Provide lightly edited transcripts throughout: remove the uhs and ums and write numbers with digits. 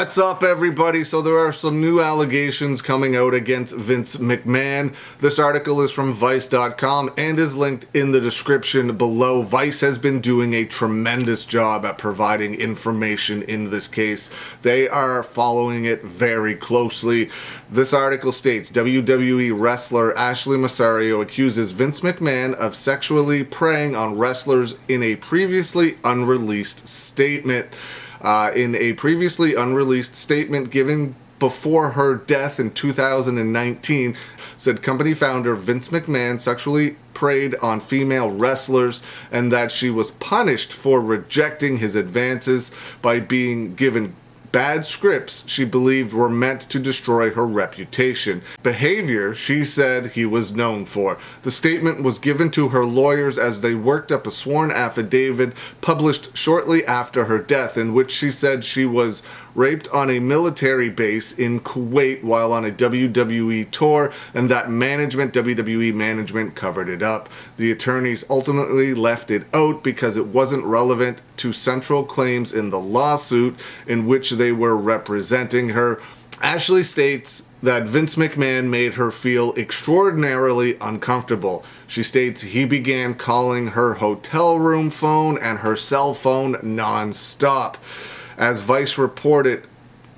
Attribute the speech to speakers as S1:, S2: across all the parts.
S1: What's up, everybody? So there are some new allegations coming out against Vince McMahon. This article is from Vice.com and is linked in the description below. Vice has been doing a tremendous job at providing information in this case. They are following it very closely. This article states, WWE wrestler Ashley Massario accuses Vince McMahon of sexually preying on wrestlers in a previously unreleased statement. In a previously unreleased statement given before her death in 2019, said company founder Vince McMahon sexually preyed on female wrestlers and that she was punished for rejecting his advances by being given bad scripts she believed were meant to destroy her reputation. Behavior she said he was known for. The statement was given to her lawyers as they worked up a sworn affidavit published shortly after her death, in which she said she was raped on a military base in Kuwait while on a WWE tour, and that WWE management covered it up. The attorneys ultimately left it out because it wasn't relevant to central claims in the lawsuit in which they were representing her. Ashley states that Vince McMahon made her feel extraordinarily uncomfortable. She states he began calling her hotel room phone and her cell phone non-stop. As Vice reported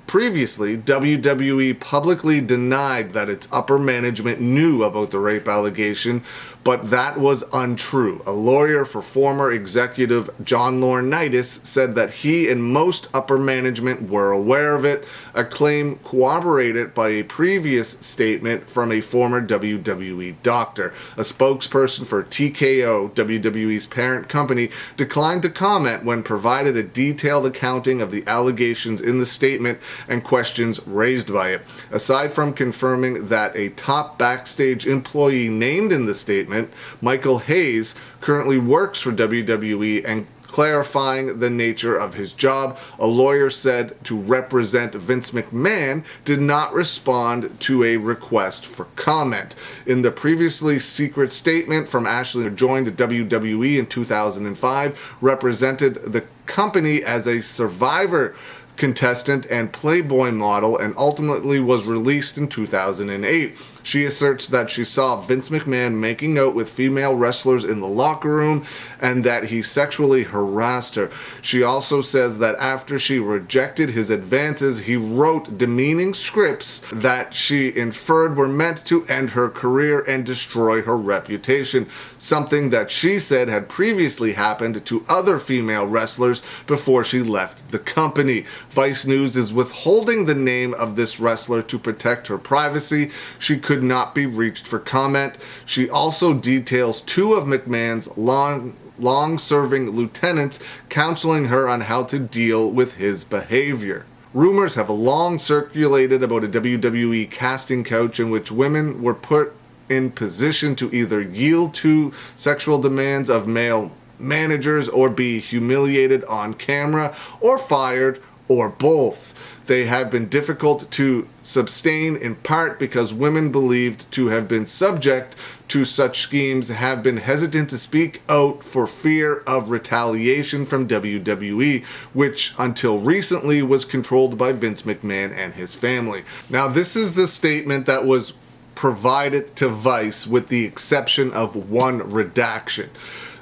S1: previously, WWE publicly denied that its upper management knew about the rape allegation, but that was untrue. A lawyer for former executive John Laurinaitis said that he and most upper management were aware of it, a claim corroborated by a previous statement from a former WWE doctor. A spokesperson for TKO, WWE's parent company, declined to comment when provided a detailed accounting of the allegations in the statement and questions raised by it. Aside from confirming that a top backstage employee named in the statement, Michael Hayes, currently works for WWE, and clarifying the nature of his job, a lawyer said to represent Vince McMahon did not respond to a request for comment. In the previously secret statement from Ashley, who joined WWE in 2005, represented the company as a Survivor contestant and Playboy model, and ultimately was released in 2008. She asserts that she saw Vince McMahon making out with female wrestlers in the locker room and that he sexually harassed her. She also says that after she rejected his advances, he wrote demeaning scripts that she inferred were meant to end her career and destroy her reputation, something that she said had previously happened to other female wrestlers before she left the company. Vice News is withholding the name of this wrestler to protect her privacy. She could not be reached for comment. She also details two of McMahon's long-serving lieutenants counseling her on how to deal with his behavior. Rumors have long circulated about a WWE casting couch in which women were put in position to either yield to sexual demands of male managers or be humiliated on camera or fired, or both. They have been difficult to sustain, in part because women believed to have been subject to such schemes have been hesitant to speak out for fear of retaliation from WWE, which until recently was controlled by Vince McMahon and his family. Now, this is the statement that was provided to Vice with the exception of one redaction.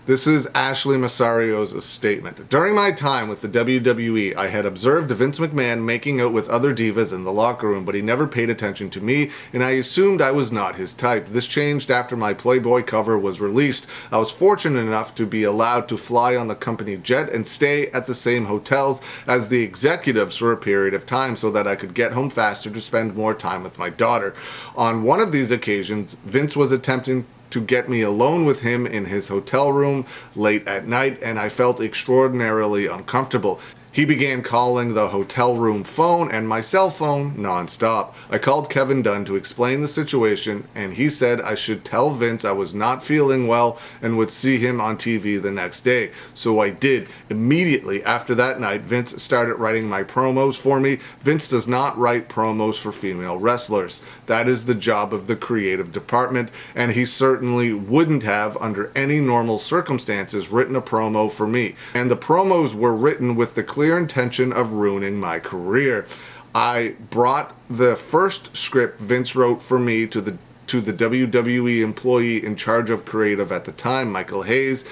S1: This is Ashley Massario's statement. During my time with the WWE, I had observed Vince McMahon making out with other divas in the locker room, but he never paid attention to me, and I assumed I was not his type. This changed after my Playboy cover was released. I was fortunate enough to be allowed to fly on the company jet and stay at the same hotels as the executives for a period of time so that I could get home faster to spend more time with my daughter. On one of these occasions, Vince was attempting to get me alone with him in his hotel room late at night, and I felt extraordinarily uncomfortable. He began calling the hotel room phone and my cell phone nonstop. I called Kevin Dunn to explain the situation, and he said I should tell Vince I was not feeling well and would see him on TV the next day. So I did. Immediately after that night, Vince started writing my promos for me. Vince does not write promos for female wrestlers. That is the job of the creative department, and he certainly wouldn't have, under any normal circumstances, written a promo for me. And the promos were written with the clear clear intention of ruining my career. I brought the first script Vince wrote for me to the WWE employee in charge of creative at the time, Michael Hayes,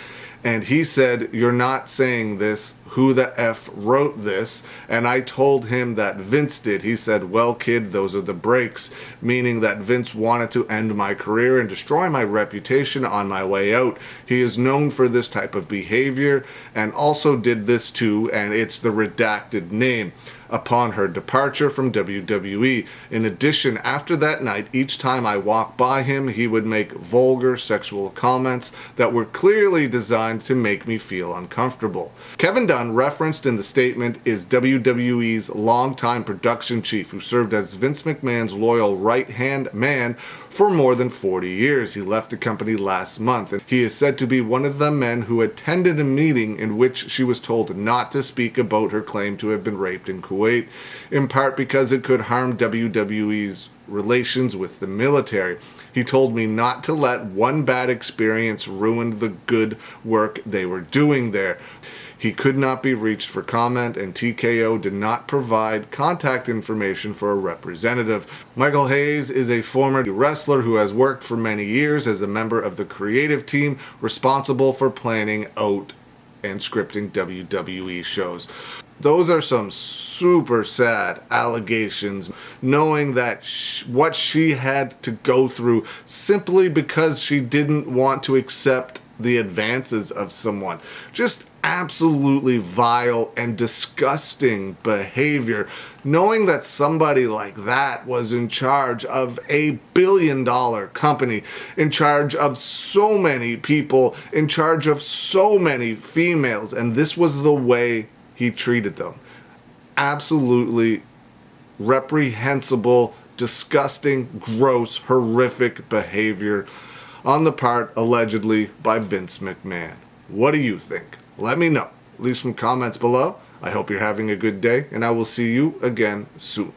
S1: and he said, "You're not saying this. Who the F wrote this?" And I told him that Vince did. He said, "Well, kid, those are the breaks," meaning that Vince wanted to end my career and destroy my reputation on my way out. He is known for this type of behavior and also did this too, and it's the redacted name, upon her departure from WWE. In addition, after that night, each time I walked by him, he would make vulgar sexual comments that were clearly designed to make me feel uncomfortable. Kevin Dunn, referenced in the statement, is WWE's longtime production chief who served as Vince McMahon's loyal right-hand man for more than 40 years. He left the company last month, and he is said to be one of the men who attended a meeting in which she was told not to speak about her claim to have been raped in Kuwait, in part because it could harm WWE's relations with the military. He told me not to let one bad experience ruin the good work they were doing there. He could not be reached for comment, and TKO did not provide contact information for a representative. Michael Hayes is a former wrestler who has worked for many years as a member of the creative team responsible for planning out and scripting WWE shows. Those are some super sad allegations, knowing that what she had to go through simply because she didn't want to accept the advances of someone. Just absolutely vile and disgusting behavior, knowing that somebody like that was in charge of a billion-dollar company, in charge of so many people, in charge of so many females, and this was the way he treated them. Absolutely reprehensible, disgusting, gross, horrific behavior on the part, allegedly, by Vince McMahon. What do you think? Let me know. Leave some comments below. I hope you're having a good day, and I will see you again soon.